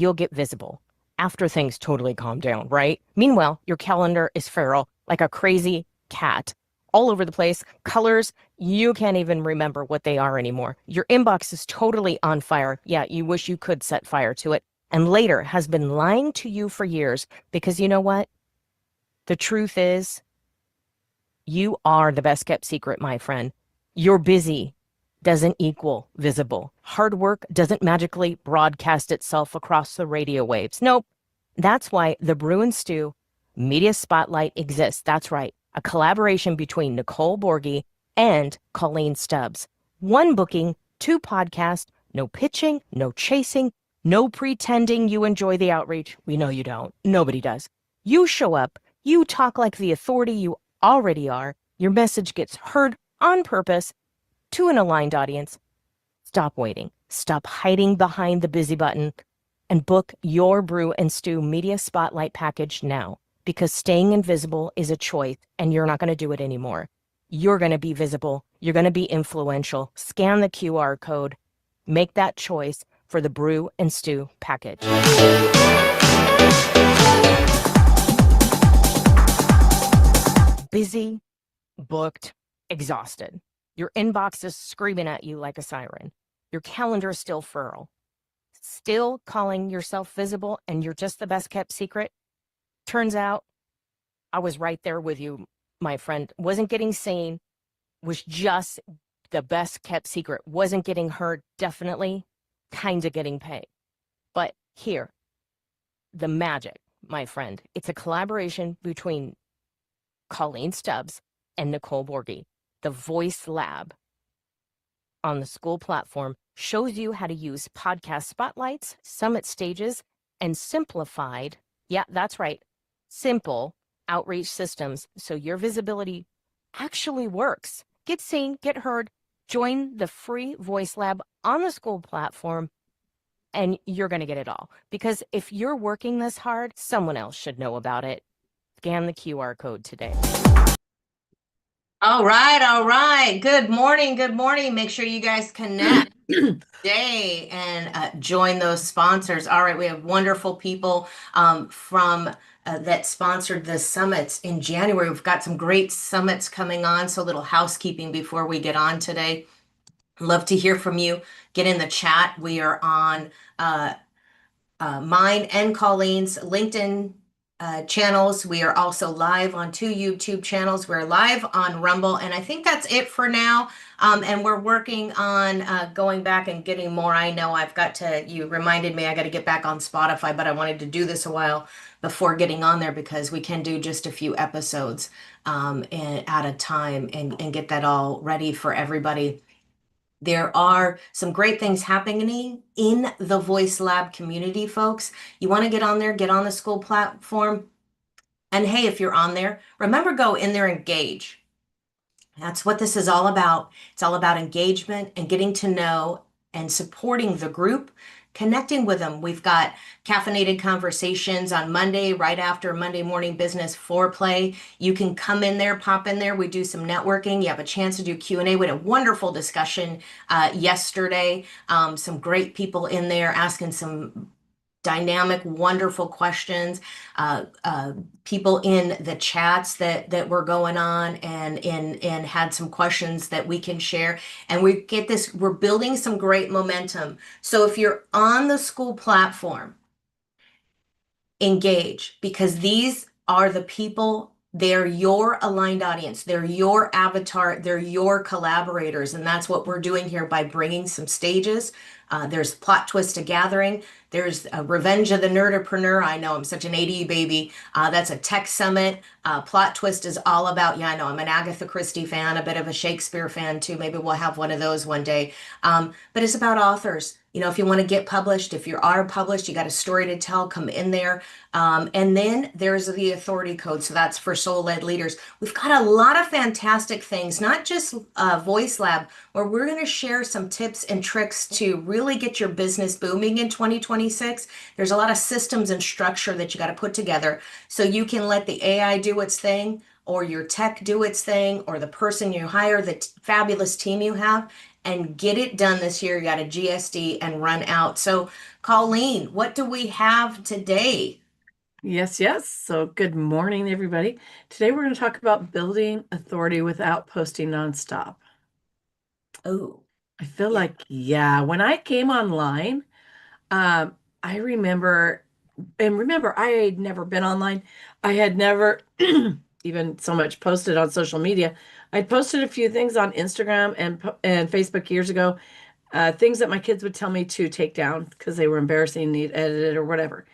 you'll get visible after things totally calm down, right? Meanwhile, your calendar is feral, like a crazy cat, all over the place. Colors, you can't even remember what they are anymore. Your inbox is totally on fire. Yeah, you wish you could set fire to it. And later has been lying to you for years because you know what? The truth is, you are the best kept secret, my friend. You're busy doesn't equal visible. Hard work doesn't magically broadcast itself across the radio waves. Nope. That's why the Brew and Stew Media Spotlight exists. That's right. A collaboration between Nicole Borghi and Colleen Stubbs. One booking, two podcasts, no pitching, no chasing, no pretending you enjoy the outreach. We know you don't. Nobody does. You show up, you talk like the authority you already are. Your message gets heard on purpose to an aligned audience. Stop waiting. Stop hiding behind the busy button and book your Brew and Stew Media Spotlight package now, because staying invisible is a choice and you're not going to do it anymore. You're going to be visible. You're going to be influential. Scan the QR code. Make that choice for the Brew and Stew package. Busy, booked, exhausted. Your inbox is screaming at you like a siren. Your calendar is still feral. Still calling yourself visible and you're just the best kept secret? Turns out I was right there with you, my friend. Wasn't getting seen, was just the best kept secret. Wasn't getting heard, definitely kind of getting paid. But here, the magic, my friend. It's a collaboration between Colleen Stubbs and Nicole Borghi. The Voice Lab on the school platform shows you how to use podcast spotlights, summit stages, and simplified, yeah, that's right, simple outreach systems so your visibility actually works. Get seen, get heard, join the free Voice Lab on the school platform, and you're going to get it all. Because if you're working this hard, someone else should know about it. Scan the QR code today. All right, all right. Good morning, good morning. Make sure you guys connect today and join those sponsors. All right, we have wonderful people from that sponsored the summits in January. We've got some great summits coming on, so a little housekeeping before we get on today. Love to hear from you. Get in the chat. We are on mine and Colleen's LinkedIn channels. We are also live on 2 YouTube channels. We're live on Rumble, and I think that's it for now. And we're working on going back and getting more. I know you reminded me I got to get back on Spotify, but I wanted to do this a while before getting on there because we can do just a few episodes at a time and get that all ready for everybody. There are some great things happening in the Voice Lab community, folks. You want to get on there, get on the school platform. And hey, if you're on there, remember, go in there, engage. That's what this is all about. It's all about engagement and getting to know and supporting the group, connecting with them. We've got caffeinated conversations on Monday, right after Monday Morning Business Foreplay. You can come in there, pop in there. We do some networking. You have a chance to do Q&A. We had a wonderful discussion yesterday. Some great people in there asking some dynamic, wonderful questions. People in the chats that were going on and had some questions that we can share. And we're building some great momentum. So if you're on the school platform, engage, because these are the people. They're your aligned audience. They're your avatar. They're your collaborators. And that's what we're doing here by bringing some stages. There's Plot Twist to Gathering. There's Revenge of the Nerdapreneur. I know I'm such an 80 baby. That's a tech summit. Plot Twist is all about, yeah, I know I'm an Agatha Christie fan, a bit of a Shakespeare fan too. Maybe we'll have one of those one day. But it's about authors. You know, if you want to get published, if you are published, you got a story to tell, come in there. And then there's the authority code. So that's for soul-led leaders. We've got a lot of fantastic things, not just Voice Lab, where we're going to share some tips and tricks to really get your business booming in 2026. There's a lot of systems and structure that you got to put together so you can let the AI do its thing, or your tech do its thing, or the person you hire, the fabulous team you have, and get it done this year. You got a GSD and run out. So, Colleen, what do we have today? Yes, yes. So, good morning, everybody. Today, we're going to talk about building authority without posting nonstop. Oh, I feel yeah. like, yeah, when I came online, I remember, and remember, I had never been online. I had never even so much posted on social media. I'd posted a few things on Instagram and Facebook years ago, things that my kids would tell me to take down because they were embarrassing, need edited or whatever.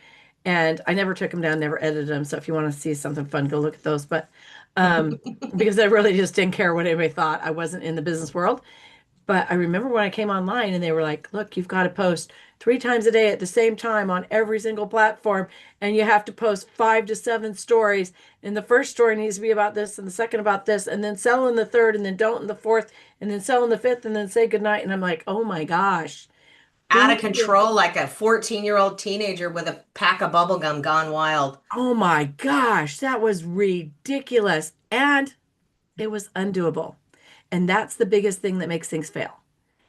And I never took them down, never edited them. So if you want to see something fun, go look at those. But um, because I really just didn't care what anybody thought. I wasn't in the business world. But I remember when I came online and they were like, look, you've got to post 3 times a day at the same time on every single platform. And you have to post 5 to 7 stories. And the first story needs to be about this and the second about this. And then sell in the third and then don't in the fourth and then sell in the fifth and then say goodnight. And I'm like, oh my gosh, Out who of knew? control like a 14-year-old teenager with a pack of bubble gum gone wild. Oh my gosh, that was ridiculous. And it was undoable. And that's the biggest thing that makes things fail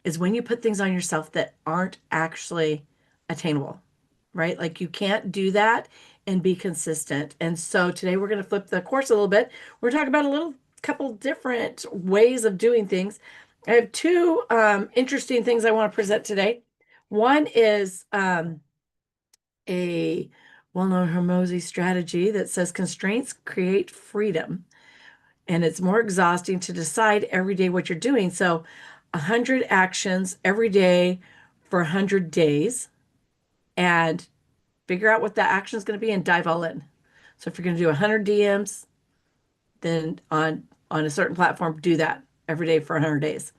is when you put things on yourself that aren't actually attainable, right? Like you can't do that and be consistent. And so today we're going to flip the course a little bit. We're talking about a little couple different ways of doing things. I have two interesting things I want to present today. One is a well-known Hormozy strategy that says constraints create freedom, and it's more exhausting to decide every day what you're doing. So 100 actions every day for 100 days, and figure out what that action is going to be and dive all in. So if you're going to do 100 DMs, then on a certain platform, do that every day for 100 days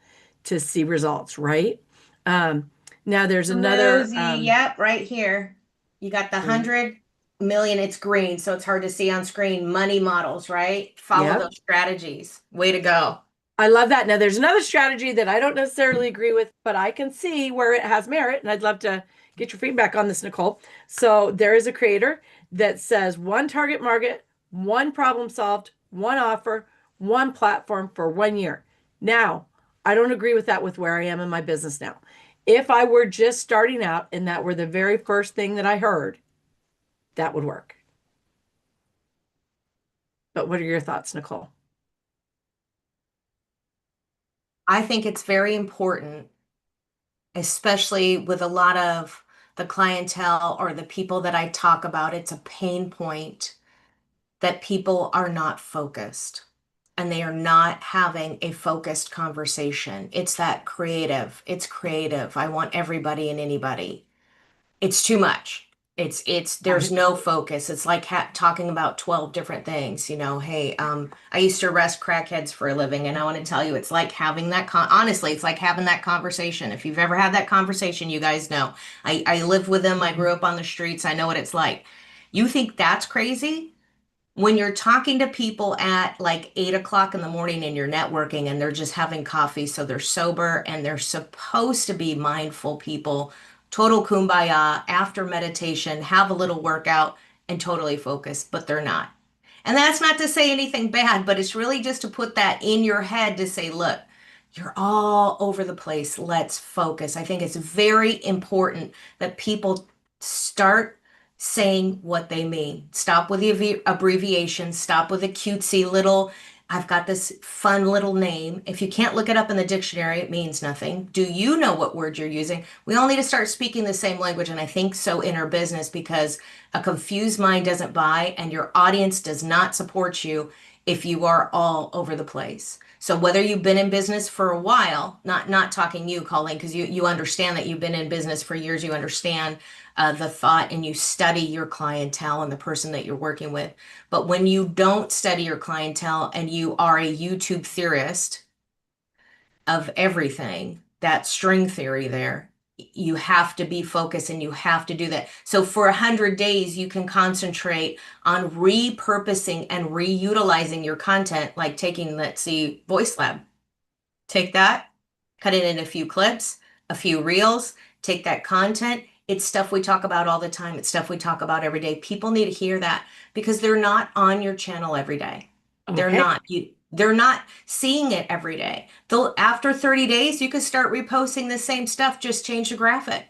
to see results, right? Um, Now there's another Mosey, yep, right here. You got the see, 100 million, it's green, so it's hard to see on screen. Money models, right? Follow yep. those strategies. Way to go. I love that. Now, there's another strategy that I don't necessarily agree with, but I can see where it has merit, and I'd love to get your feedback on this, Nicole. So, there is a creator that says one target market, one problem solved, one offer, one platform for 1 year. Now, I don't agree with that with where I am in my business now. If I were just starting out and that were the very first thing that I heard, that would work. But what are your thoughts, Nicole? I think it's very important, especially with a lot of the clientele or the people that I talk about. It's a pain point that people are not focused and they are not having a focused conversation. It's that creative. It's creative. I want everybody and anybody. It's too much. There's I no focus. It's like talking about 12 different things, hey, I used to arrest crackheads for a living, and I want to tell you, it's like having honestly, it's like having that conversation. If you've ever had that conversation, you guys know. I live with them. I grew up on the streets. I know what it's like. You think that's crazy? When you're talking to people at like 8 o'clock in the morning and you're networking and they're just having coffee, so they're sober and they're supposed to be mindful people, total kumbaya after meditation, have a little workout and totally focused, but they're not. And that's not to say anything bad, but it's really just to put that in your head to say, look, you're all over the place. Let's focus. I think it's very important that people start saying what they mean. Stop with the abbreviations, stop with the cutesy little, I've got this fun little name. If you can't look it up in the dictionary, it means nothing. Do you know what word you're using? We all need to start speaking the same language. And I think so in our business because a confused mind doesn't buy and your audience does not support you if you are all over the place. So whether you've been in business for a while, not talking you, Colleen, because you understand that you've been in business for years, you understand the thought and you study your clientele and the person that you're working with. But when you don't study your clientele and you are a YouTube theorist of everything, that string theory there, you have to be focused and you have to do that. So for 100 days, you can concentrate on repurposing and reutilizing your content, like taking, let's see, Voice Lab. Take that, cut it in a few clips, a few reels, take that content. It's stuff we talk about all the time. It's stuff we talk about every day. People need to hear that because they're not on your channel every day. They're okay. not. You. They're not seeing it every day. They'll, after 30 days, you can start reposting the same stuff, just change the graphic. Yeah.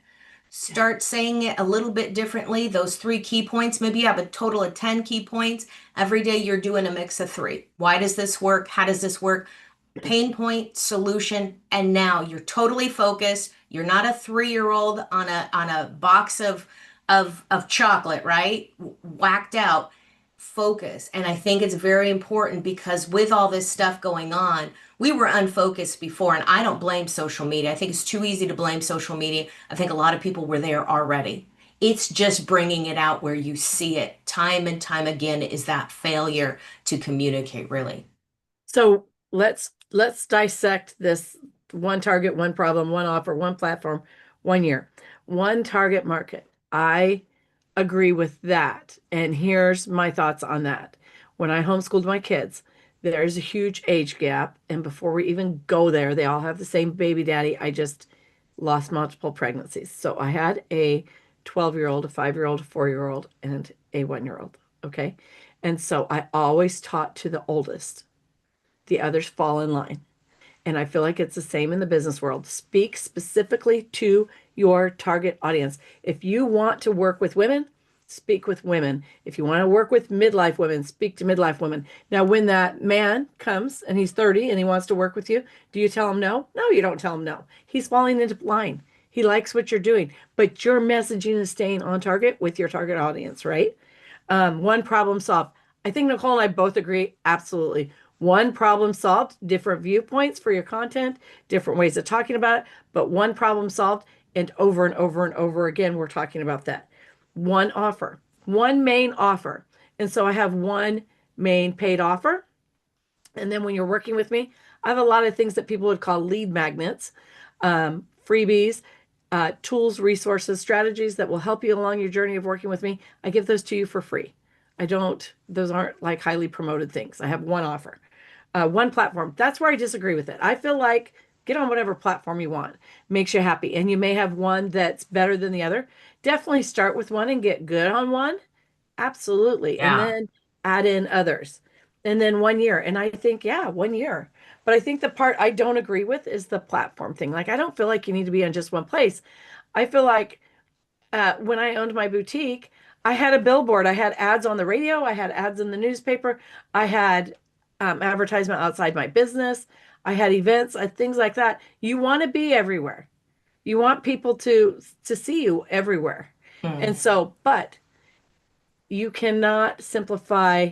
Start saying it a little bit differently. Those three key points, maybe you have a total of 10 key points. Every day you're doing a mix of three. Why does this work? How does this work? Pain point, solution, and now you're totally focused. You're not a 3-year-old on a box of chocolate, right? Whacked out. Focus. And I think it's very important because with all this stuff going on, we were unfocused before, and I don't blame social media. I think it's too easy to blame social media. I think a lot of people were there already. It's just bringing it out where you see it time and time again is that failure to communicate, really. So let's dissect this: one target, one problem, one offer, one platform, 1 year, one target market. I agree with that. And here's my thoughts on that. When I homeschooled my kids, there's a huge age gap. And before we even go there, they all have the same baby daddy. I just lost multiple pregnancies. So I had a 12-year-old, a 5-year-old, a 4-year-old, and a 1-year-old. Okay. And so I always taught to the oldest. The others fall in line. And I feel like it's the same in the business world. Speak specifically to your target audience. If you want to work with women, speak with women. If you want to work with midlife women, speak to midlife women. Now, when that man comes and he's 30 and he wants to work with you, do you tell him no? No, you don't tell him no. He's falling into line. He likes what you're doing, but your messaging is staying on target with your target audience, right? One problem solved. I think Nicole and I both agree. Absolutely. One problem solved, different viewpoints for your content, different ways of talking about it, but one problem solved. And over and over and over again, we're talking about that. One offer, one main offer. And so I have one main paid offer. And then when you're working with me, I have a lot of things that people would call lead magnets, freebies, tools, resources, strategies that will help you along your journey of working with me. I give those to you for free. I don't, those aren't like highly promoted things. I have one offer, one platform. That's where I disagree with it. I feel like get on whatever platform you want, makes you happy. And you may have one that's better than the other. Definitely start with one and get good on one. Absolutely. And Yeah. then add in others. And then 1 year. And I think, yeah, 1 year. But I think the part I don't agree with is the platform thing. Like, I don't feel like you need to be on just one place. I feel like when I owned my boutique, I had a billboard. I had ads on the radio. I had ads in the newspaper. I had advertisement outside my business. I had events, things like that. You want to be everywhere. You want people to see you everywhere. And Hmm. so, but you cannot simplify,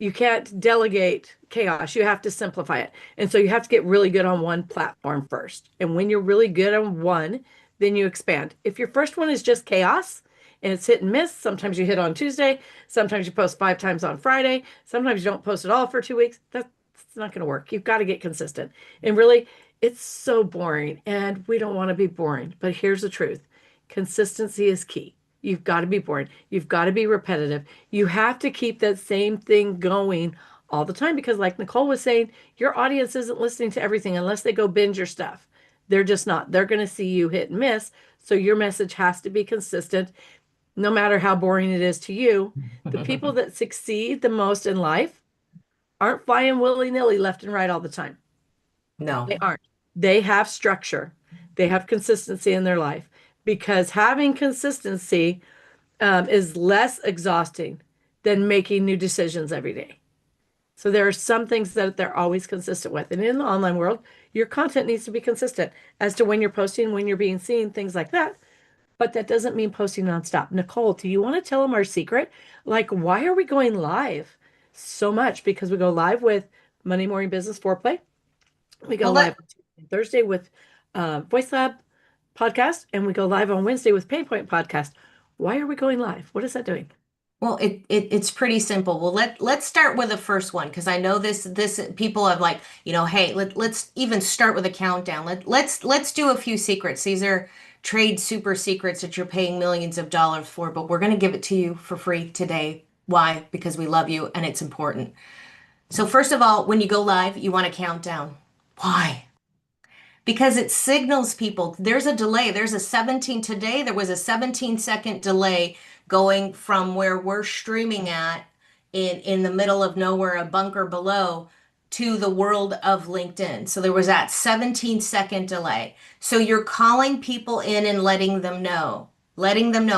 you can't delegate chaos. You have to simplify it. And so you have to get really good on one platform first. And when you're really good on one, then you expand. If your first one is just chaos and it's hit and miss, sometimes you hit on Tuesday, sometimes you post 5 times on Friday, sometimes you don't post at all for 2 weeks. That's not going to work. You've got to get consistent. And really, it's so boring and we don't want to be boring. But here's the truth: consistency is key. You've got to be boring. You've got to be repetitive. You have to keep that same thing going all the time because, like Nicole was saying, your audience isn't listening to everything unless they go binge your stuff. They're just not. They're going to see you hit and miss. So your message has to be consistent, no matter how boring it is to you. The people that succeed the most in life aren't flying willy-nilly left and right all the time. They No. aren't. They have structure. They have consistency in their life because having consistency is less exhausting than making new decisions every day. So there are some things that they're always consistent with. And in the online world, your content needs to be consistent as to when you're posting, when you're being seen, things like that. But that doesn't mean posting nonstop. Nicole, do you want to tell them our secret? Like, why are we going live so much? Because we go live with Monday Morning Business Foreplay. We go Well, live on Tuesday and Thursday with Voice Lab podcast, and we go live on Wednesday with Pain Point podcast. Why are we going live? What is that doing? it's pretty simple. Well, let's start with the first one because I know this people have like, hey, let's even start with a countdown. Let's do a few secrets. These are trade super secrets that you're paying millions of dollars for, but we're going to give it to you for free today. Why? Because we love you and it's important. So first of all, when you go live, you want to count down. Why? Because it signals people there's a delay. There's a 17 today. There was a 17-second delay going from where we're streaming at in the middle of nowhere, a bunker below, to the world of LinkedIn. So there was that 17-second delay. So you're calling people in and letting them know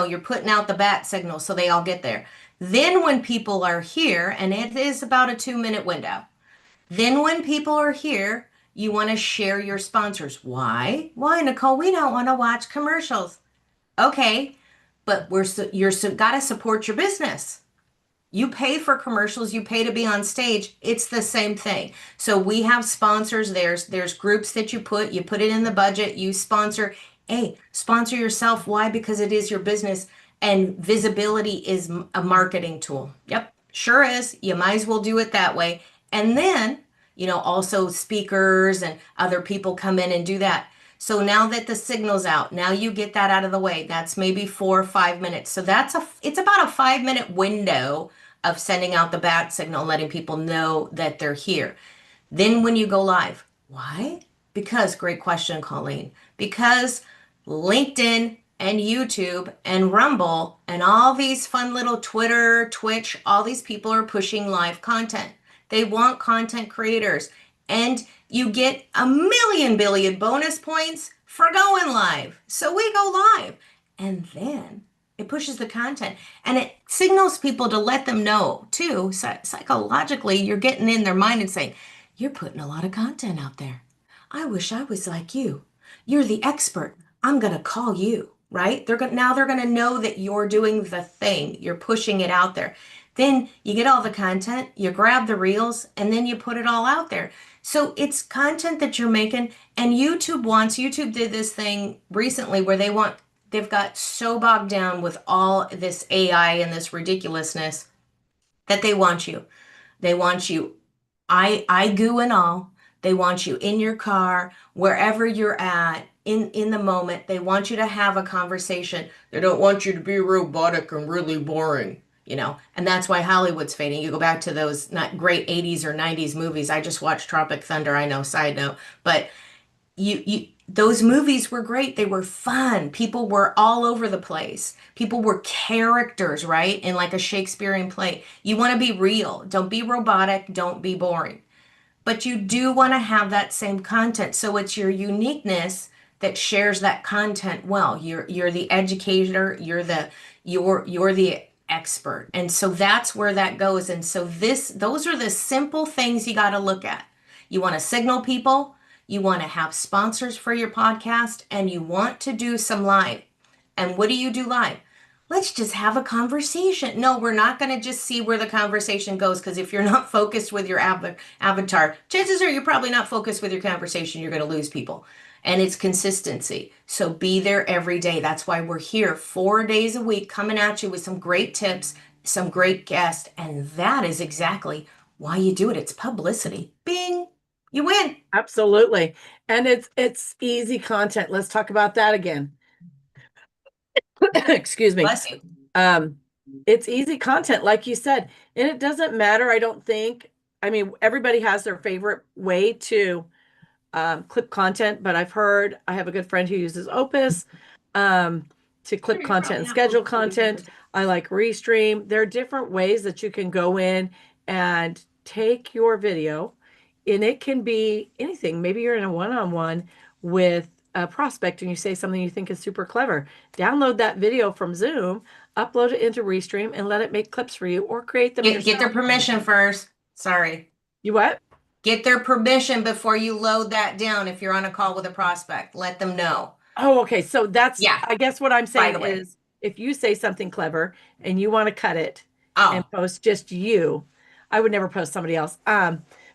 you're putting out the bat signal so they all get there. Then when people are here, and it is about a 2-minute window, then when people are here, you want to share your sponsors. Why? Why, Nicole? We don't want to watch commercials. Okay, but got to support your business. You pay for commercials, you pay to be on stage. It's the same thing. So we have sponsors. There's groups that you put it in the budget, you sponsor. Hey, sponsor yourself. Why? Because it is your business and visibility is a marketing tool. Yep, sure is. You might as well do it that way. And then, also speakers and other people come in and do that. So now that the signal's out, now you get that out of the way. That's maybe 4 or 5 minutes. So it's about a 5-minute window of sending out the bat signal, letting people know that they're here. Then when you go live, why? Because, great question, Colleen, because LinkedIn and YouTube and Rumble and all these fun little Twitter, Twitch, all these people are pushing live content. They want content creators. And you get a million billion bonus points for going live. So we go live. And then it pushes the content and it signals people to let them know too. Psychologically, you're getting in their mind and saying, you're putting a lot of content out there. I wish I was like you. You're the expert. I'm going to call you, right? Now they're going to know that you're doing the thing. You're pushing it out there. Then you get all the content, you grab the reels, and then you put it all out there. So it's content that you're making. And YouTube did this thing recently where they've got so bogged down with all this AI and this ridiculousness that they want you. They want you, I goo and all. They want you in your car, wherever you're at, in the moment. They want you to have a conversation. They don't want you to be robotic and really boring, and that's why Hollywood's fading. You go back to those not great 80s or 90s movies. I just watched Tropic Thunder, I know, side note, but those movies were great. They were fun. People were all over the place. People were characters, right? In like a Shakespearean play. You want to be real. Don't be robotic. Don't be boring. But you do want to have that same content. So it's your uniqueness that shares that content well. You're the educator, you're the expert. And so that's where that goes. And so those are the simple things you got to look at. You want to signal people, you want to have sponsors for your podcast, and you want to do some live. And what do you do live? Let's just have a conversation. No, we're not going to just see where the conversation goes, because if you're not focused with your avatar, chances are you're probably not focused with your conversation. You're going to lose people. And it's consistency. So be there every day. That's why we're here 4 days a week coming at you with some great tips, some great guests. And that is exactly why you do it. It's publicity. Bing, you win. Absolutely. And it's easy content. Let's talk about that again. Excuse me. Bless you. It's easy content, like you said, and it doesn't matter. I don't think, I mean, everybody has their favorite way to clip content, but I have a good friend who uses Opus to clip content and schedule content. I like Restream. There are different ways that you can go in and take your video, and it can be anything. Maybe you're in a one-on-one with a prospect and you say something you think is super clever. Download that video from Zoom, upload it into Restream, and let it make clips for you, or create them yourself. Get their permission first. Sorry. You what? Get their permission before you load that down if you're on a call with a prospect. Let them know. Oh, okay. So that's, Yeah. I guess what I'm saying the way. is if you say something clever and you want to cut it and Oh, post just you, I would never post somebody else.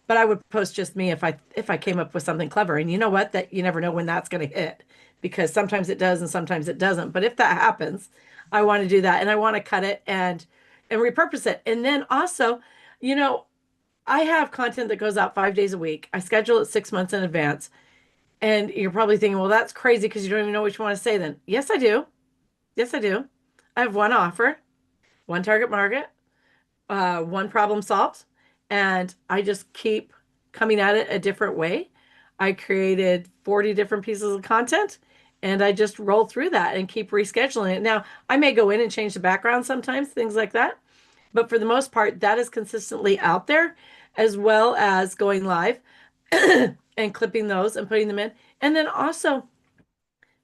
But I would post just me if I came up with something clever. And you know what? That you never know when that's going to hit, because sometimes it does and sometimes it doesn't. But if that happens, I want to do that, and I want to cut it and repurpose it. And then also, I have content that goes out 5 days a week. I schedule it 6 months in advance. And you're probably thinking, well, that's crazy because you don't even know what you want to say then. Yes, I do. Yes, I do. I have one offer, one target market, one problem solved, and I just keep coming at it a different way. I created 40 different pieces of content, and I just roll through that and keep rescheduling it. Now, I may go in and change the background sometimes, things like that. But for the most part, that is consistently out there. as well as going live and clipping those and putting them in. And then also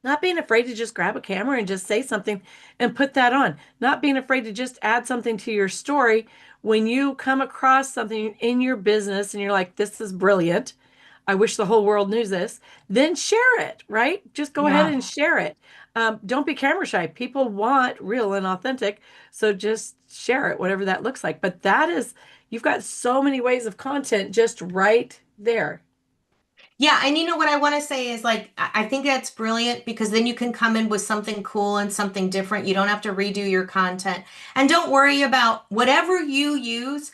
not being afraid to just grab a camera and just say something and put that on. Not being afraid to just add something to your story when you come across something in your business and you're like, this is brilliant. I wish the whole world knew this. Then share it, right? Just go ahead Yeah. and share it. Don't be camera shy. People want real and authentic. So just share it, whatever that looks like. But that is, you've got so many ways of content just right there. Yeah, and you know what I want to say is like I think that's brilliant because then you can come in with something cool and something different. You don't have to redo your content. And don't worry about whatever you use.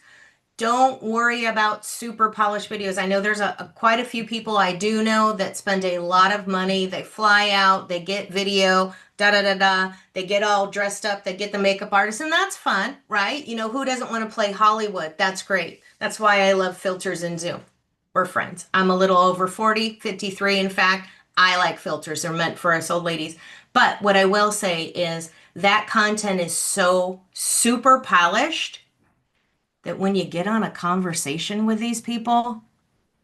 Don't worry about super polished videos. I know there's quite a few people I do know that spend a lot of money. They fly out, they get video, da da da da. They get all dressed up, they get the makeup artist, and that's fun, right? You know, who doesn't want to play Hollywood? That's great. That's why I love filters in Zoom. We're friends. I'm a little over 40, 53 in fact. I like filters. They're meant for us old ladies. But what I will say is that content is so super polished that when you get on a conversation with these people,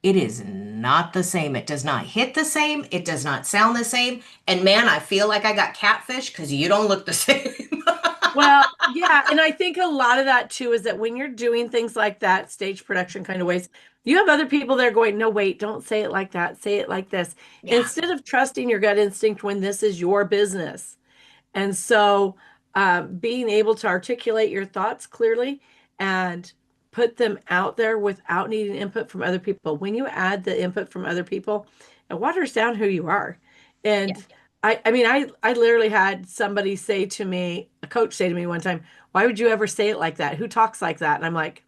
it is not the same. It does not hit the same. It does not sound the same. And man, I feel like I got catfish because you don't look the same. Well, yeah, and I think a lot of that too is that when you're doing things like that, stage production kind of ways, you have other people that are going, no, wait, don't say it like that. Say it like this. Yeah. Instead of trusting your gut instinct when this is your business. And so being able to articulate your thoughts clearly and put them out there without needing input from other people. When you add the input from other people, it waters down who you are. Yeah. And I literally had somebody say to me, a coach say to me one time, why would you ever say it like that? Who talks like that? And I'm like,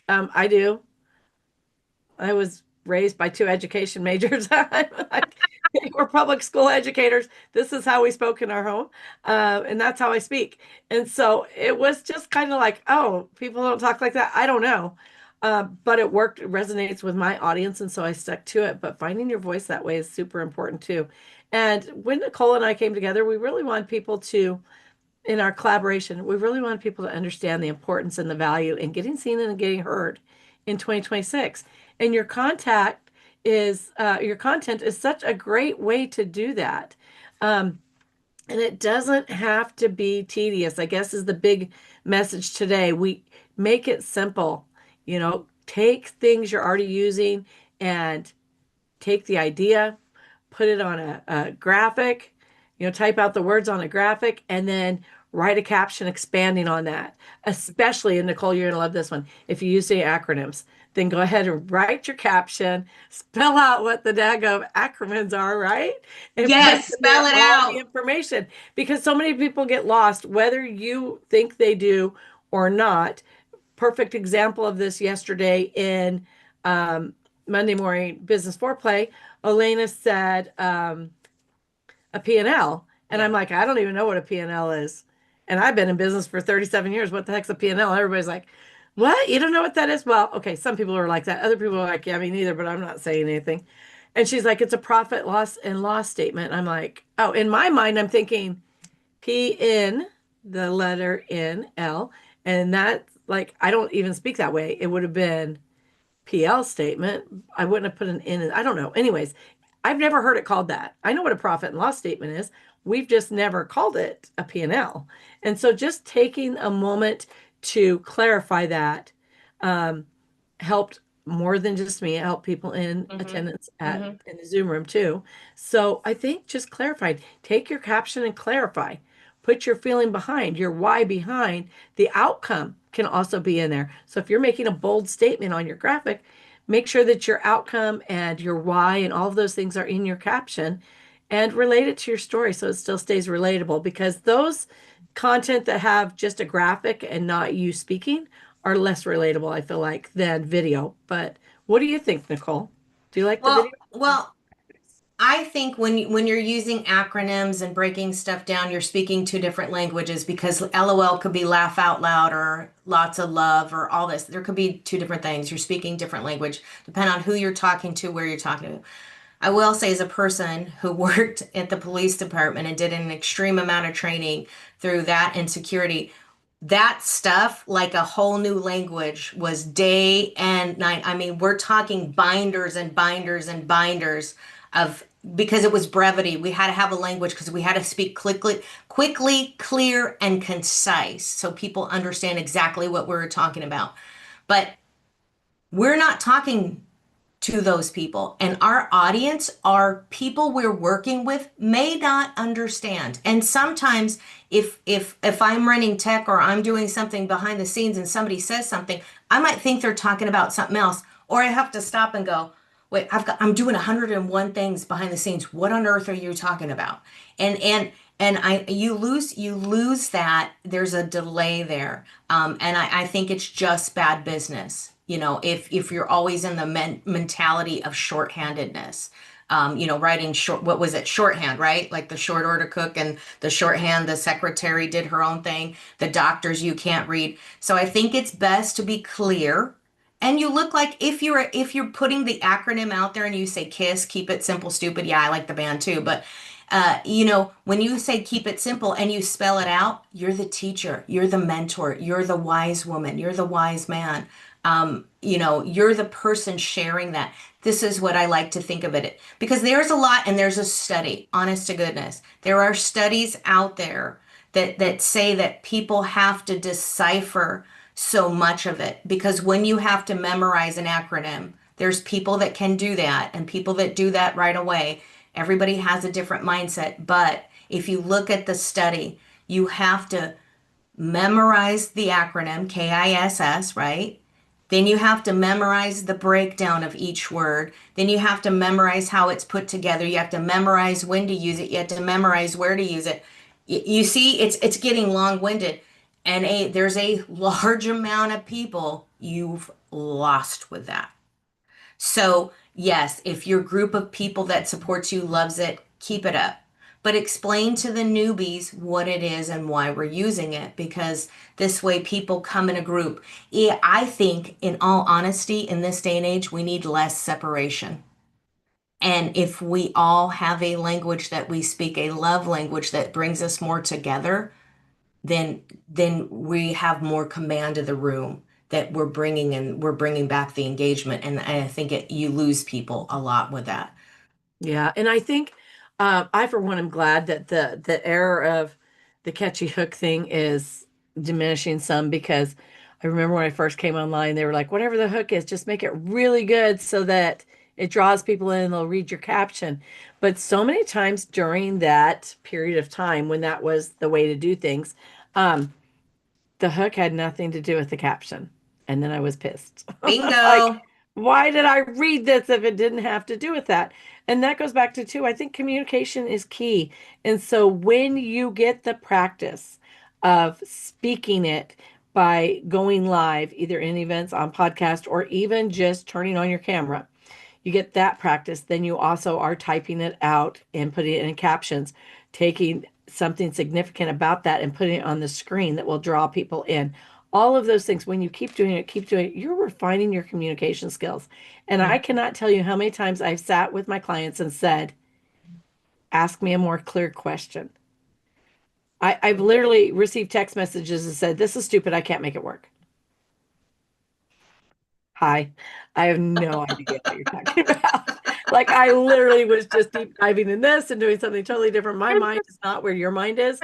I do. I was raised by two education majors. I'm like, we're public school educators. This is how we spoke in our home. And that's how I speak. And so it was just kind of like, oh, people don't talk like that. I don't know. But it worked, it resonates with my audience. And so I stuck to it. But finding your voice that way is super important too. And when Nicole and I came together, we really want people to in our collaboration, we really want people to understand the importance and the value in getting seen and getting heard in 2026. And your content is such a great way to do that. Um, and it doesn't have to be tedious, I guess is the big message today. We make it simple, take things you're already using and take the idea, put it on a graphic, type out the words on a graphic, and then write a caption expanding on that. Especially, and Nicole, you're going to love this one. If you use the acronyms, then go ahead and write your caption, spell out what the daggum acronyms are, right? And put Yes, in there spell it all the out. information because so many people get lost, whether you think they do or not. Perfect example of this yesterday in um, Monday morning business foreplay. Elena said a P&L. And Yeah. I'm like, I don't even know what a P&L is. And I've been in business for 37 years. What the heck's a P&L? Everybody's like, what? You don't know what that is? Well, okay, some people are like that. Other people are like, yeah, me neither, but I'm not saying anything. And she's like, it's a profit loss and loss statement. I'm like, oh, in my mind, I'm thinking P-N, the letter N-L. And that's like, I don't even speak that way. It would have been PL statement. I wouldn't have put an N in. I don't know. Anyways, I've never heard it called that. I know what a profit and loss statement is. We've just never called it a P&L. And so just taking a moment to clarify that um, helped more than just me. It helped people in Mm-hmm. attendance at Mm-hmm. in the Zoom room too. So I think just clarify. Take your caption and clarify. Put your feeling behind, your why behind. The outcome can also be in there. So if you're making a bold statement on your graphic, make sure that your outcome and your why and all of those things are in your caption and relate it to your story so it still stays relatable because those content that have just a graphic and not you speaking are less relatable, I feel like, than video. But what do you think, Nicole? Do you like the video? Well, I think when you're using acronyms and breaking stuff down, you're speaking two different languages because LOL could be laugh out loud or lots of love or all this. There could be two different things. You're speaking different language depending on who you're talking to, where you're talking to. I will say, as a person who worked at the police department and did an extreme amount of training through that and security, that stuff, like a whole new language, was day and night. I mean, we're talking binders and binders and binders of, because it was brevity. We had to have a language because we had to speak quickly, clear, and concise so people understand exactly what we were talking about. But we're not talking to those people. And our audience are people we're working with may not understand. And sometimes if I'm running tech or I'm doing something behind the scenes and somebody says something, I might think they're talking about something else. Or I have to stop and go, wait, I'm doing 101 things behind the scenes. What on earth are you talking about? And you lose that. There's a delay there. And I think it's just bad business. If you're always in the mentality of shorthandedness, writing short, what was it? Shorthand, right? Like the short order cook and the shorthand, the secretary did her own thing, the doctors you can't read. So I think it's best to be clear. And you look like, if you're putting the acronym out there and you say KISS, keep it simple, stupid. Yeah, I like the band too, but when you say keep it simple and you spell it out, you're the teacher, you're the mentor, you're the wise woman, you're the wise man. You're the person sharing that. This is what I like to think of it, because there's a lot, and there's a study, honest to goodness. There are studies out there that say that people have to decipher so much of it, because when you have to memorize an acronym, there's people that can do that and people that do that right away. Everybody has a different mindset, but if you look at the study, you have to memorize the acronym KISS, right? Then you have to memorize the breakdown of each word. Then you have to memorize how it's put together. You have to memorize when to use it. You have to memorize where to use it. You see, it's getting long-winded, and there's a large amount of people you've lost with that. So, yes, if your group of people that supports you loves it, keep it up. But explain to the newbies what it is and why we're using it, because this way people come in a group. Yeah, I think, in all honesty, in this day and age, we need less separation. And if we all have a language that we speak, a love language that brings us more together, then we have more command of the room, that we're bringing back the engagement. And I think you lose people a lot with that. Yeah, and I think I, for one, am glad that the era of the catchy hook thing is diminishing some, because I remember when I first came online, they were like, whatever the hook is, just make it really good so that it draws people in and they'll read your caption. But so many times during that period of time when that was the way to do things, um, the hook had nothing to do with the caption. And then I was pissed. Like, Bingo. why did I read this if it didn't have to do with that? And that goes back to, too, I think communication is key. And so when you get the practice of speaking it by going live, either in events, on podcast, or even just turning on your camera, you get that practice. Then you also are typing it out and putting it in captions, taking something significant about that and putting it on the screen that will draw people in. All of those things, when you keep doing it, you're refining your communication skills. And I cannot tell you how many times I've sat with my clients and said, ask me a more clear question. I've literally received text messages that said, this is stupid. I can't make it work. Hi, I have no idea what you're talking about. Like, I literally was just deep diving in this and doing something totally different. My mind is not where your mind is.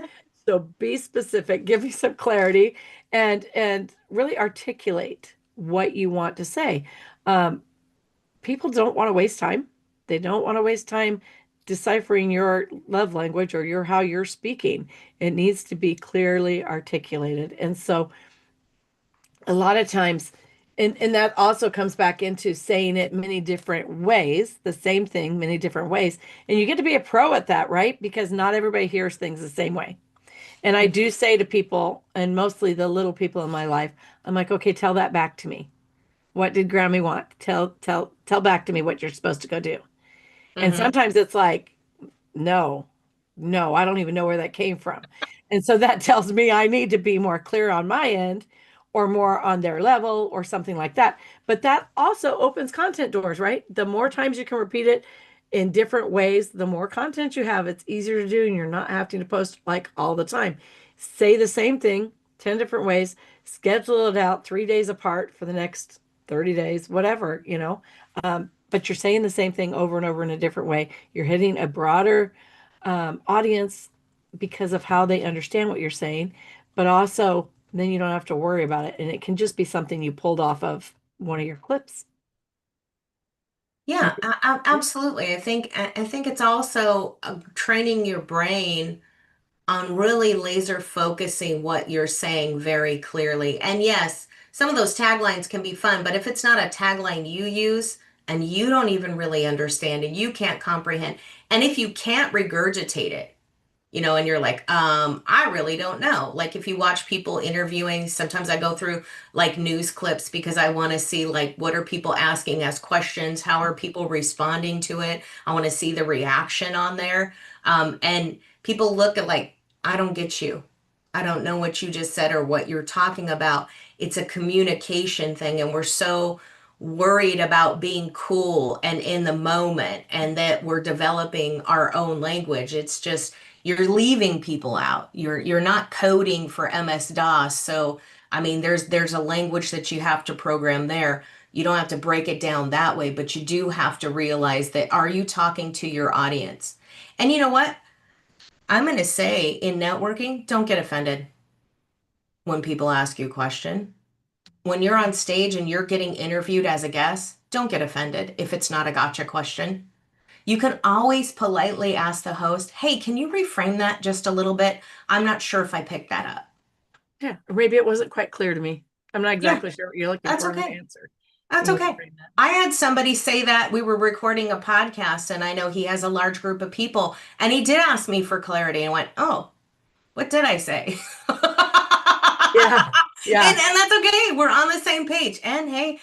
So be specific, give me some clarity, and really articulate what you want to say. Um, People don't want to waste time. They don't want to waste time deciphering your love language or your how you're speaking. It needs to be clearly articulated. And so a lot of times, and that also comes back into saying it many different ways, the same thing many different ways, and you get to be a pro at that, right? Because not everybody hears things the same way. And I do say to people, and mostly the little people in my life, I'm like, okay, tell that back to me. What did Grammy want? Tell back to me what you're supposed to go do. And Mm-hmm. sometimes it's like, no, no, I don't even know where that came from. And so that tells me I need to be more clear on my end, or more on their level, or something like that. But that also opens content doors, right? The more times you can repeat it in different ways, the more content you have, it's easier to do, and you're not having to post like all the time. Say the same thing 10 different ways, schedule it out 3 days apart for the next 30 days, whatever, but you're saying the same thing over and over in a different way. You're hitting a broader audience because of how they understand what you're saying, but also then you don't have to worry about it. And it can just be something you pulled off of one of your clips. Yeah, absolutely. I think it's also training your brain on really laser focusing what you're saying very clearly. And yes, some of those taglines can be fun, but if it's not a tagline you use and you don't even really understand it, you can't comprehend, and if you can't regurgitate it, and you're like, I really don't know. Like if you watch people interviewing, sometimes I go through like news clips because I want to see like what are people asking as questions, how are people responding to it. I want to see the reaction on there. And people look at like, I don't get you. I don't know what you just said or what you're talking about. It's a communication thing, and we're so worried about being cool and in the moment and that we're developing our own language. It's just you're leaving people out. You're not coding for MS-DOS. So, I mean, there's a language that you have to program there. You don't have to break it down that way, but you do have to realize that are you talking to your audience? And you know what? I'm going to say in networking, don't get offended when people ask you a question. When you're on stage and you're getting interviewed as a guest, don't get offended if it's not a gotcha question. You can always politely ask the host, hey, can you reframe that just a little bit? I'm not sure if I picked that up. Yeah, or maybe it wasn't quite clear to me. I'm not Yeah, exactly sure what you're looking that's for in an okay. answer. That's Can you okay. reframe that? I had somebody say that we were recording a podcast, and I know he has a large group of people, and he did ask me for clarity and went, oh, what did I say? Yeah, And yeah. that's okay. We're on the same page. And hey,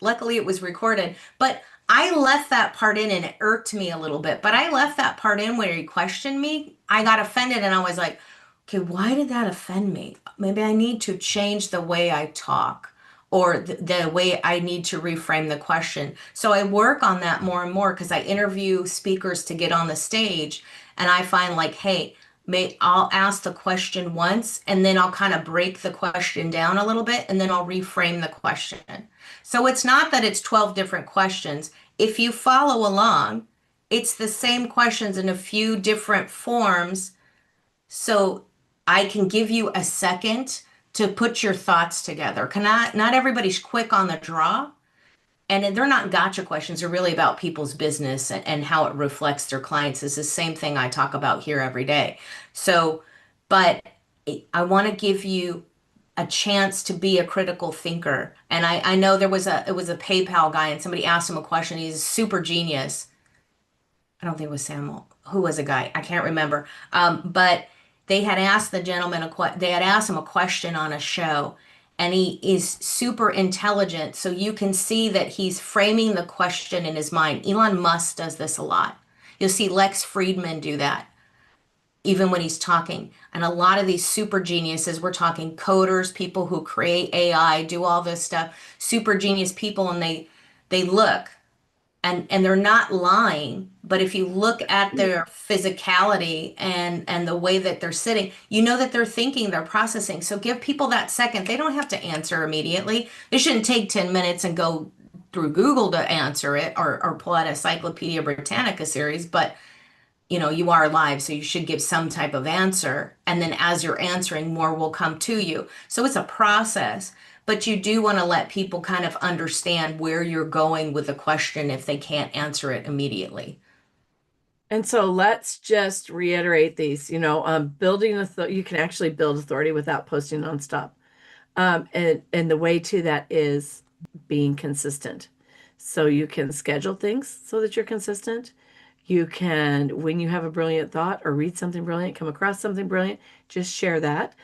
luckily it was recorded, but I left that part in and it irked me a little bit. But I left that part in where he questioned me. I got offended and I was like, okay, why did that offend me? Maybe I need to change the way I talk or the way I need to reframe the question. So I work on that more and more because I interview speakers to get on the stage and I find like, hey, I'll ask the question once and then I'll kind of break the question down a little bit and then I'll reframe the question. So it's not that it's 12 different questions. If you follow along, it's the same questions in a few different forms. So I can give you a second to put your thoughts together. Not everybody's quick on the draw. And they're not gotcha questions. They're really about people's business and how it reflects their clients. It's the same thing I talk about here every day. So, but I want to give you a chance to be a critical thinker. And I know it was a PayPal guy and somebody asked him a question. He's a super genius. I don't think it was Samuel. Who was a guy? I can't remember. But they had asked the gentleman they had asked him a question on a show, and he is super intelligent. So you can see that he's framing the question in his mind. Elon Musk does this a lot. You'll see Lex Friedman do that, even when he's talking. And a lot of these super geniuses, we're talking coders, people who create AI, do all this stuff, super genius people, and they look and they're not lying, but if you look at their physicality and the way that they're sitting, you know that they're thinking, they're processing. So give people that second. They don't have to answer immediately. They shouldn't take 10 minutes and go through Google to answer it or pull out Encyclopedia Britannica series, but you are live, so you should give some type of answer. And then as you're answering, more will come to you. So it's a process, but you do want to let people kind of understand where you're going with the question if they can't answer it immediately. And so let's just reiterate these, building you can actually build authority without posting nonstop. And the way to that is being consistent. So you can schedule things so that you're consistent. You can, when you have a brilliant thought or read something brilliant, come across something brilliant, just share that.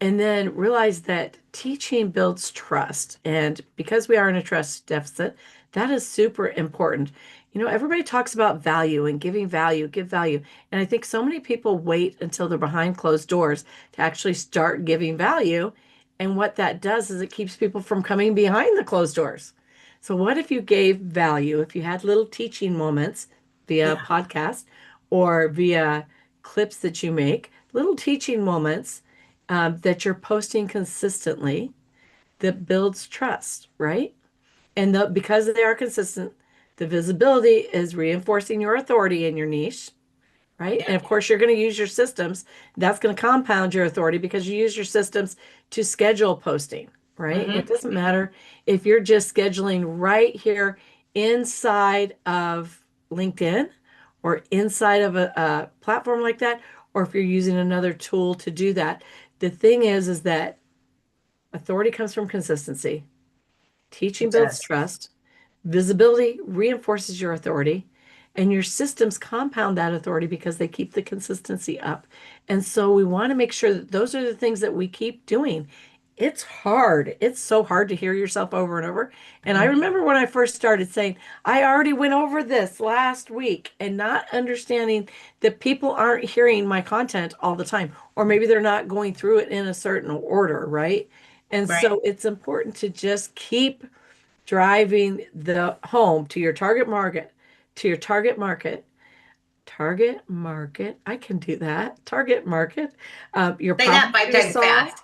And then realize that teaching builds trust. And because we are in a trust deficit, that is super important. Everybody talks about value and giving value, give value. And I think so many people wait until they're behind closed doors to actually start giving value. And what that does is it keeps people from coming behind the closed doors. So, what if you gave value, if you had little teaching moments via Yeah. podcast or via clips that you make, little teaching moments that you're posting consistently that builds trust, right? And because they are consistent, the visibility is reinforcing your authority in your niche, right? And Yep. of course, you're going to use your systems. That's going to compound your authority because you use your systems to schedule posting, right? It Hmm. doesn't matter if you're just scheduling right here inside of LinkedIn or inside of a platform like that, or if you're using another tool to do that. The thing is that authority comes from consistency. Teaching It builds does. trust. Visibility reinforces your authority, and your systems compound that authority because they keep the consistency up. And so we want to make sure that those are the things that we keep doing. It's hard. It's so hard to hear yourself over and over. And I Mhm. remember when I first started saying, I already went over this last week, and not understanding that people aren't hearing my content all the time, or maybe they're not going through it in a certain order, right? And Right. so it's important to just keep driving the home to your target market. I can do that. Target market. Your Say problem that five you're going to times solve. fast.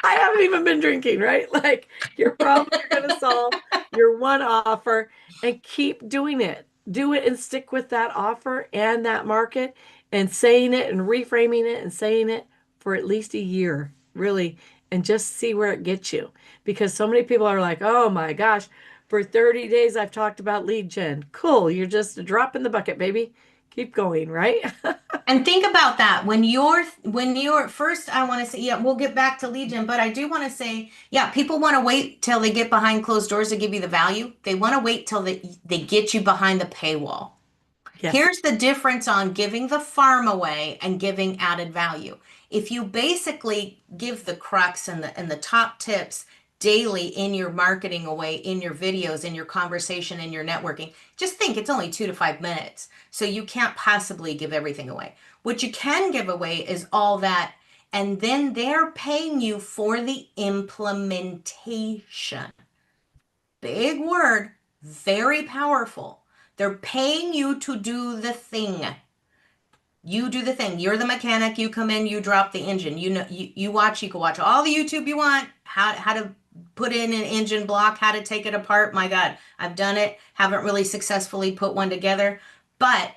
I haven't even been drinking, right? Like your problem you're going to solve, your one offer, and keep doing it. Do it and stick with that offer and that market and saying it and reframing it and saying it for at least a year, really, and just see where it gets you. Because so many people are like, oh my gosh, for 30 days I've talked about lead gen. Cool. You're just a drop in the bucket, baby. Keep going, right? And think about that when you're first, I want to say, yeah, we'll get back to Legion, but I do want to say, yeah, people want to wait till they get behind closed doors to give you the value. They want to wait till they get you behind the paywall. Yes. Here's the difference on giving the farm away and giving added value. If you basically give the crux and the top tips daily in your marketing away, in your videos, in your conversation, in your networking, just think it's only 2 to 5 minutes. So you can't possibly give everything away. What you can give away is all that, and then they're paying you for the implementation. Big word, very powerful. They're paying you to do the thing. You do the thing. You're the mechanic. You come in, you drop the engine. You know, you watch, you can watch all the YouTube you want, how to put in an engine block, how to take it apart. My God, I've done it. Haven't really successfully put one together, but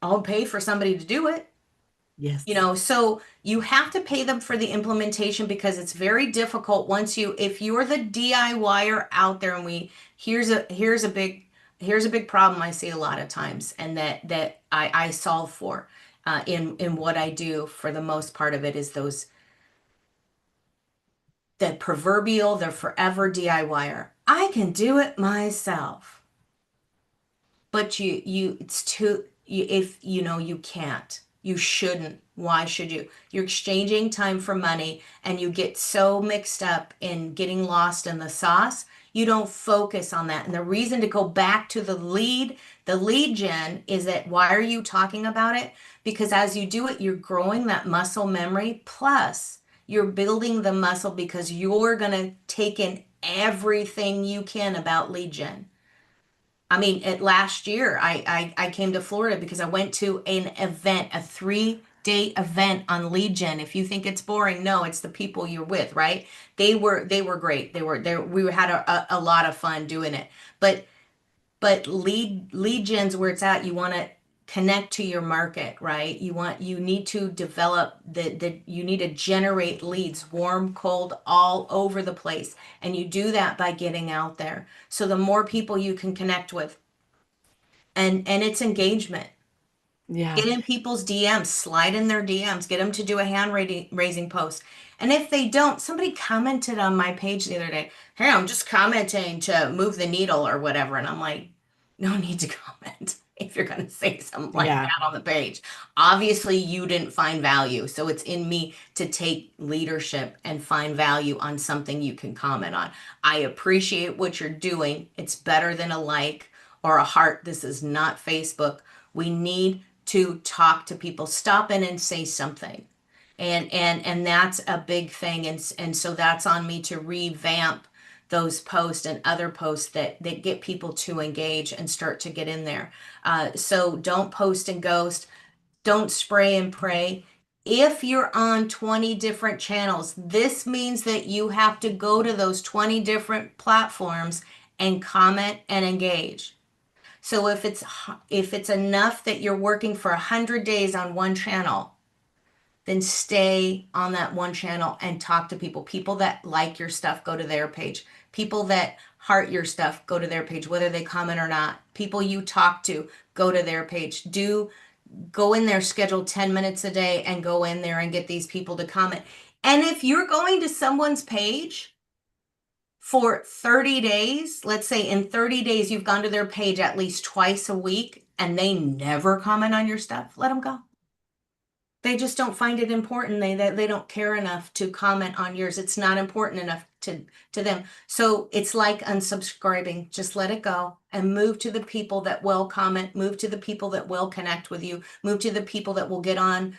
I'll pay for somebody to do it. Yes. So you have to pay them for the implementation because it's very difficult if you're the DIYer out there, and here's a big problem I see a lot of times, and that I solve for in what I do for the most part of it is the proverbial, the forever DIYer. I can do it myself. But it's too, if you know you can't, you shouldn't. Why should you? You're exchanging time for money, and you get so mixed up in getting lost in the sauce, you don't focus on that. And the reason to go back to the lead gen is that why are you talking about it? Because as you do it, you're growing that muscle memory. Plus, you're building the muscle because you're going to take in everything you can about lead gen. I mean, last year, I came to Florida because I went to an event, a 3-day event on lead gen. If you think it's boring, no, it's the people you're with, right? They were great. We had a lot of fun doing it. But lead gen's where it's at. You want to connect to your market, right? You need to develop you need to generate leads, warm, cold, all over the place. And you do that by getting out there. So the more people you can connect with, and it's engagement. Yeah. Get in people's DMs, slide in their DMs, get them to do a raising post. And if they don't, somebody commented on my page the other day, hey, I'm just commenting to move the needle or whatever. And I'm like, no need to comment if you're going to say something like Yeah. that on the page. Obviously, you didn't find value. So it's in me to take leadership and find value on something you can comment on. I appreciate what you're doing. It's better than a like or a heart. This is not Facebook. We need to talk to people, stop in and say something. And that's a big thing. And so that's on me to revamp those posts and other posts that get people to engage and start to get in there. So don't post and ghost. Don't spray and pray. If you're on 20 different channels, this means that you have to go to those 20 different platforms and comment and engage. So if it's enough that you're working for 100 days on one channel, then stay on that one channel and talk to people. People that like your stuff, go to their page. People that heart your stuff, go to their page, whether they comment or not. People you talk to, go to their page. Go in there, schedule 10 minutes a day and go in there and get these people to comment. And if you're going to someone's page for 30 days, let's say in 30 days you've gone to their page at least twice a week and they never comment on your stuff, let them go. They just don't find it important. They don't care enough to comment on yours. It's not important enough to them. So it's like unsubscribing. Just let it go and move to the people that will comment, move to the people that will connect with you, move to the people that will get on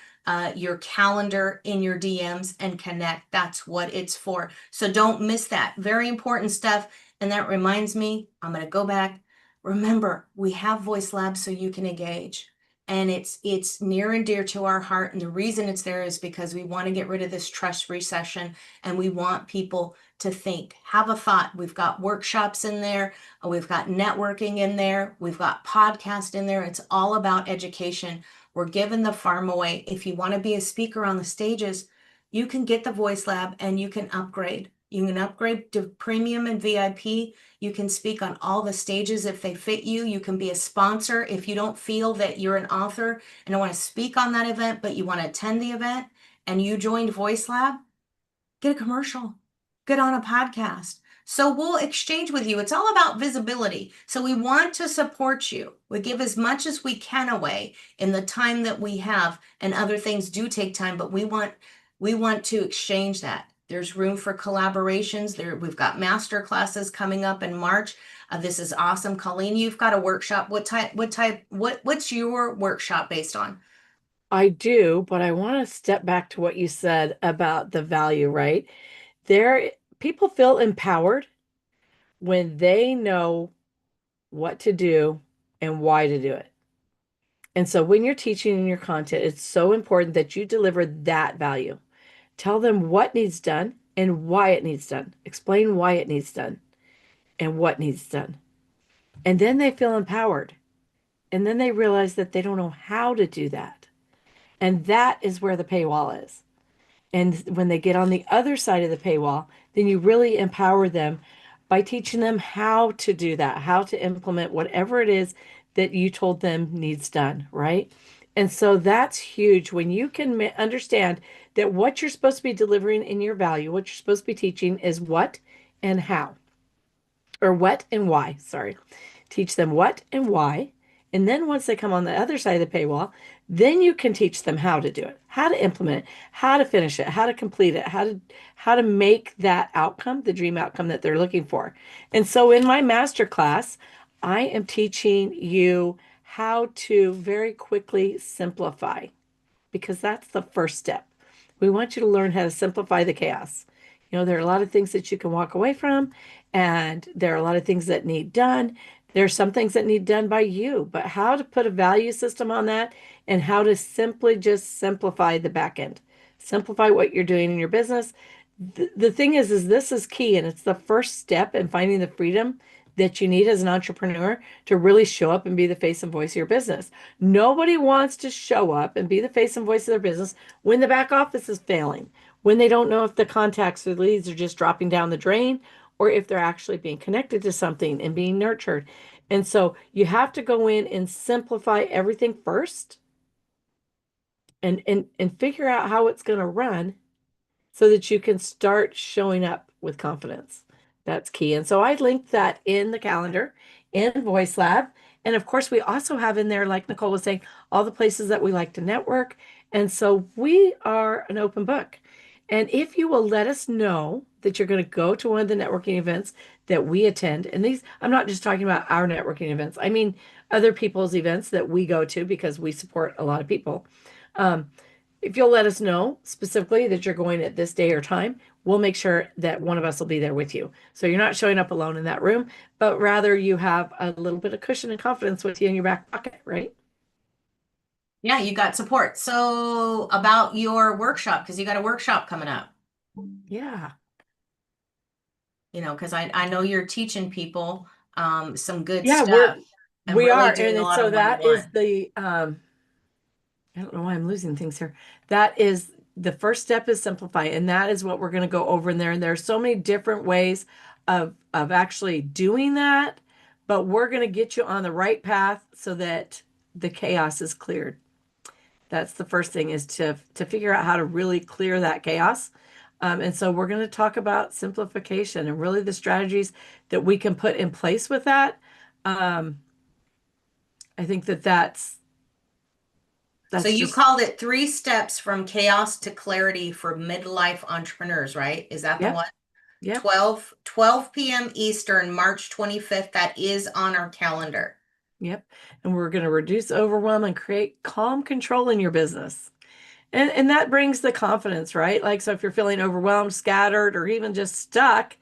your calendar in your DMs and connect. That's what it's for. So don't miss that. Very important stuff. And that reminds me, I'm going to go back. Remember, we have Voice Labs so you can engage. And it's near and dear to our heart. And the reason it's there is because we want to get rid of this trust recession and we want people to think, have a thought. We've got workshops in there. We've got networking in there. We've got podcast in there. It's all about education. We're giving the farm away. If you want to be a speaker on the stages, you can get the Voice Lab and you can upgrade. You can upgrade to premium and VIP. You can speak on all the stages if they fit you. You can be a sponsor if you don't feel that you're an author and don't want to speak on that event, but you want to attend the event and you joined Voice Lab, get a commercial, get on a podcast. So we'll exchange with you. It's all about visibility. So we want to support you. We give as much as we can away in the time that we have, and other things do take time, but we want to exchange that. There's room for collaborations. We've got master classes coming up in March. This is awesome. Colleen, you've got a workshop. What's your workshop based on? I do, but I want to step back to what you said about the value, right? There, people feel empowered when they know what to do and why to do it. And so when you're teaching in your content, it's so important that you deliver that value. Tell them what needs done and why it needs done. Explain why it needs done and what needs done. And then they feel empowered. And then they realize that they don't know how to do that. And that is where the paywall is. And when they get on the other side of the paywall, then you really empower them by teaching them how to do that, how to implement whatever it is that you told them needs done, right? And so that's huge when you can understand that what you're supposed to be delivering in your value, what you're supposed to be teaching is what and how, or what and why, sorry. Teach them what and why. And then once they come on the other side of the paywall, then you can teach them how to do it, how to implement it, how to finish it, how to complete it, how to make that outcome, the dream outcome that they're looking for. And so in my master class, I am teaching you how to very quickly simplify, because that's the first step. We want you to learn how to simplify the chaos. You know, there are a lot of things that you can walk away from, and there are a lot of things that need done. There are some things that need done by you, but how to put a value system on that and how to simply just simplify the back end, simplify what you're doing in your business. The thing is this is key, and it's the first step in finding the freedom that you need as an entrepreneur to really show up and be the face and voice of your business. Nobody wants to show up and be the face and voice of their business when the back office is failing, when they don't know if the contacts or leads are just dropping down the drain or if they're actually being connected to something and being nurtured. And so you have to go in and simplify everything first and figure out how it's going to run so that you can start showing up with confidence. That's key. And so I linked that in the calendar in Voice Lab. And of course, we also have in there, like Nicole was saying, all the places that we like to network. And so we are an open book. And if you will let us know that you're going to go to one of the networking events that we attend, and these, I'm not just talking about our networking events, I mean other people's events that we go to because we support a lot of people. If you'll let us know specifically that you're going at this day or time, we'll make sure that one of us will be there with you. So you're not showing up alone in that room, but rather you have a little bit of cushion and confidence with you in your back pocket, right? Yeah, you got support. So about your workshop, because you got a workshop coming up, Yeah. because I know you're teaching people some good Yeah, stuff and we really are. And doing a lot so of that is one-on-one. the I don't know why I'm losing things here. That is the first step is simplify, and that is what we're going to go over in there. And there are so many different ways of actually doing that, but we're going to get you on the right path so that the chaos is cleared. That's the first thing is to figure out how to really clear that chaos. And so we're going to talk about simplification and really the strategies that we can put in place with that. Um, I think that So that's you just, called it 3 steps from chaos to clarity for midlife entrepreneurs, right? Is that the yep, one? yep. 12 p.m. Eastern, March 25th. That is on our calendar. Yep. And we're going to reduce overwhelm and create calm control in your business. And that brings the confidence, right? Like, so if you're feeling overwhelmed, scattered, or even just stuck,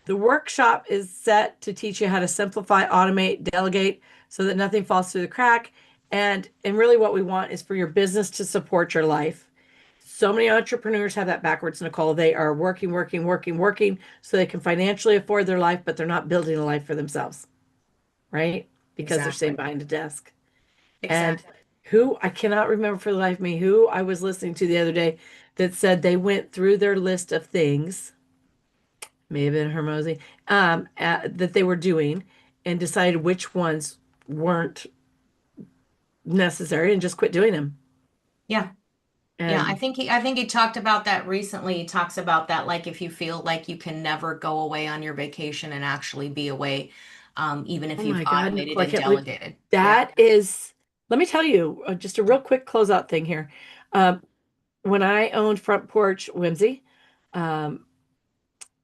the workshop is set to teach you how to simplify, automate, delegate so that nothing falls through the crack. And really what we want is for your business to support your life. So many entrepreneurs have that backwards, Nicole. They are working, working, working, working so they can financially afford their life, but they're not building a life for themselves, right? Because they're staying Exactly. behind a desk. And Exactly. who I cannot remember for the life of me who I was listening to the other day that said they went through their list of things, may have been Hermosi, that they were doing and decided which ones weren't necessary and just quit doing them. Yeah. Yeah, I And think he talked about that recently. He talks about that like if you feel like you can never go away on your vacation and actually be away, even oh if you've my God, automated Nicole, I and can't believe delegated. Yeah. that is, let me tell you, just a real quick closeout thing here. Um, when I owned Front Porch Whimsy, um,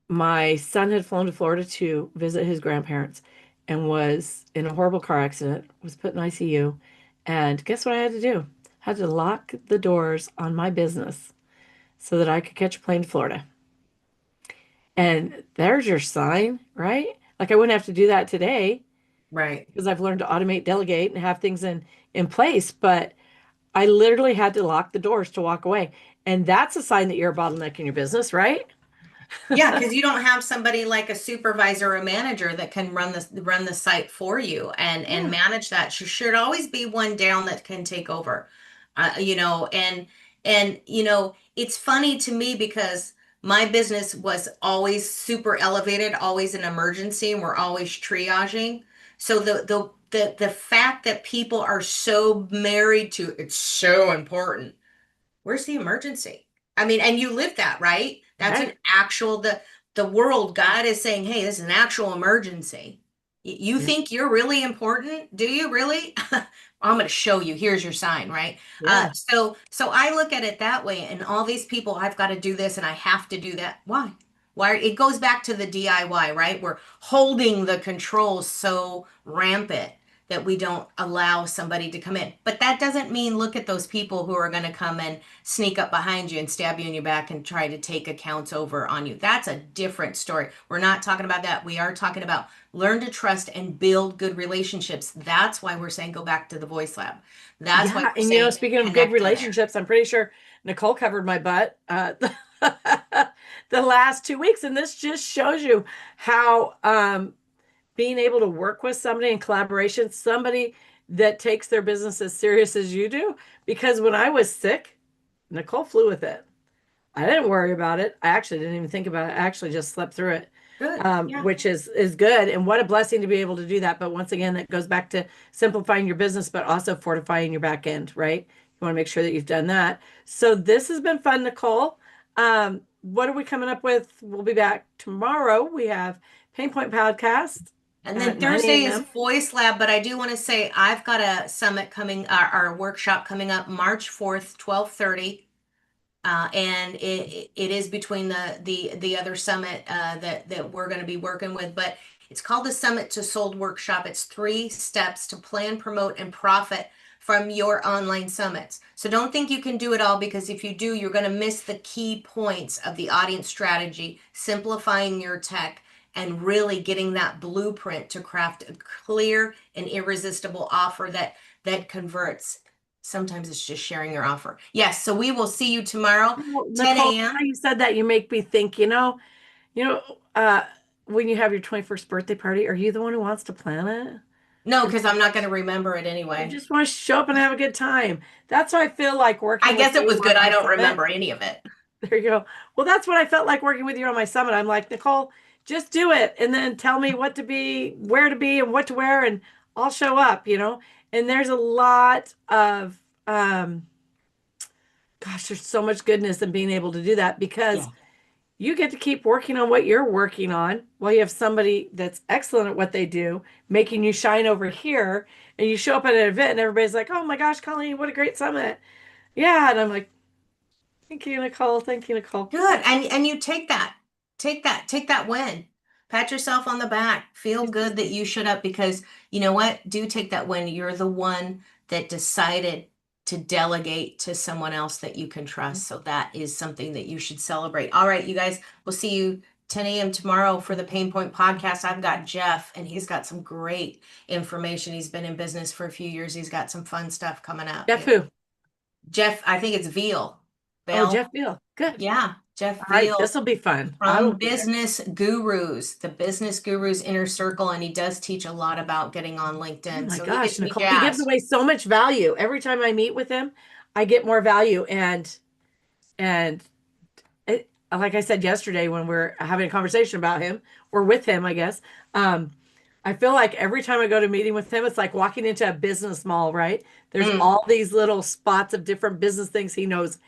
my son had flown to Florida to visit his grandparents and was in a horrible car accident, was put in ICU. And guess what I had to do? I had to lock the doors on my business so that I could catch a plane to Florida. And there's your sign, right? Like I wouldn't have to do that today Right. because I've learned to automate, delegate, and have things in place. But I literally had to lock the doors to walk away. And that's a sign that you're a bottleneck in your business, right? Yeah, because you don't have somebody like a supervisor or manager that can run the site for you and Yeah. manage that. There should always be one down that can take over. And it's funny to me because my business was always super elevated, always an emergency, and we're always triaging. So the fact that people are so married to it's so important. Where's the emergency? I mean, and you live that, right? That's an Right. actual the world God is saying, hey, this is an actual emergency. You Yep. think you're really important? Do you really? I'm going to show you. Here's your sign, right? Yeah. So I look at it that way, and all these people, I've got to do this and I have to do that. Why? Why? It goes back to the DIY, right? We're holding the controls so rampant that we don't allow somebody to come in. But that doesn't mean look at those people who are going to come and sneak up behind you and stab you in your back and try to take accounts over on you. That's a different story. We're not talking about that. We are talking about learn to trust and build good relationships. That's why we're saying go back to the voice lab. That's why Yeah, we're and saying speaking of good connect in there. relationships, I'm pretty sure Nicole covered my butt the last 2 weeks, and this just shows you how being able to work with somebody in collaboration, somebody that takes their business as serious as you do. Because when I was sick, Nicole flew with it. I didn't worry about it. I actually didn't even think about it. I actually just slept through it, Good. Yeah. which is good. And what a blessing to be able to do that. But once again, that goes back to simplifying your business, but also fortifying your back end, right? You want to make sure that you've done that. So this has been fun, Nicole. What are we coming up with? We'll be back tomorrow. We have Pain Point Podcast And then at 9 Thursday is a.m. Voice Lab, but I do want to say I've got a summit coming, our workshop coming up March 4th, 12:30. And it is between the other summit that we're going to be working with, but it's called the Summit to Sold Workshop. It's 3 steps to plan, promote, and profit from your online summits. So don't think you can do it all because if you do, you're going to miss the key points of the audience strategy, simplifying your tech, and really getting that blueprint to craft a clear and irresistible offer that converts. Sometimes it's just sharing your offer. Yes, so we will see you tomorrow, Well, 10 Nicole, a.m. how you said that, you make me think, you know, when you have your 21st birthday party, are you the one who wants to plan it? No, Or because I'm not going to remember it you anyway. just want to show up and have a good time? That's how I feel like I working with guess it you was on good. I my don't summit. remember any of it. There you go. Well, that's what I felt like working with you on my summit. I'm like, Nicole, just do it and then tell me what to be, where to be, and what to wear, and I'll show up. And there's a lot of, gosh, there's so much goodness in being able to do that because Yeah. you get to keep working on what you're working on while you have somebody that's excellent at what they do, making you shine over here. And you show up at an event and everybody's like, oh my gosh, Colleen, what a great summit. Yeah. And I'm like, thank you, Nicole. Thank you, Nicole. Good. And you take that win. Pat yourself on the back. Feel good that you showed up because you know what? Do take that win. You're the one that decided to delegate to someone else that you can trust. So that is something that you should celebrate. All right, you guys, we'll see you 10 a.m. tomorrow for the Pain Point podcast. I've got Jeff, and he's got some great information. He's been in business for a few years. He's got some fun stuff coming up. Jeff who? Jeff, I think it's Veal. Oh, Bell. Jeff Beal. Good. Yeah, Jeff All right. Veal This will be fun. I will from be there. Business Gurus, the Business Gurus Inner Circle, and he does teach a lot about getting on Oh LinkedIn. my So he gosh, gets me Nicole. He gives jazzed. away so much value. Every time I meet with him, I get more value. And like I said yesterday when we're having a conversation about him or with him, I guess, I feel like every time I go to a meeting with him, it's like walking into a business mall, right? There's Mm. all these little spots of different business things. He knows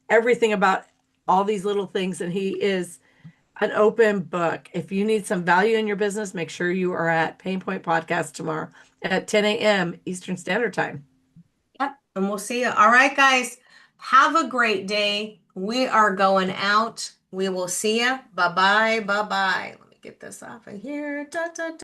everything about all these little things, and he is an open book. If you need some value in your business, make sure you are at Pain Point Podcast tomorrow at 10 a.m. Eastern Standard Time. Yep. And we'll see you. All right, guys. Have a great day. We are going out. We will see you. Bye bye. Bye bye. Let me get this off of here. Da, da, da.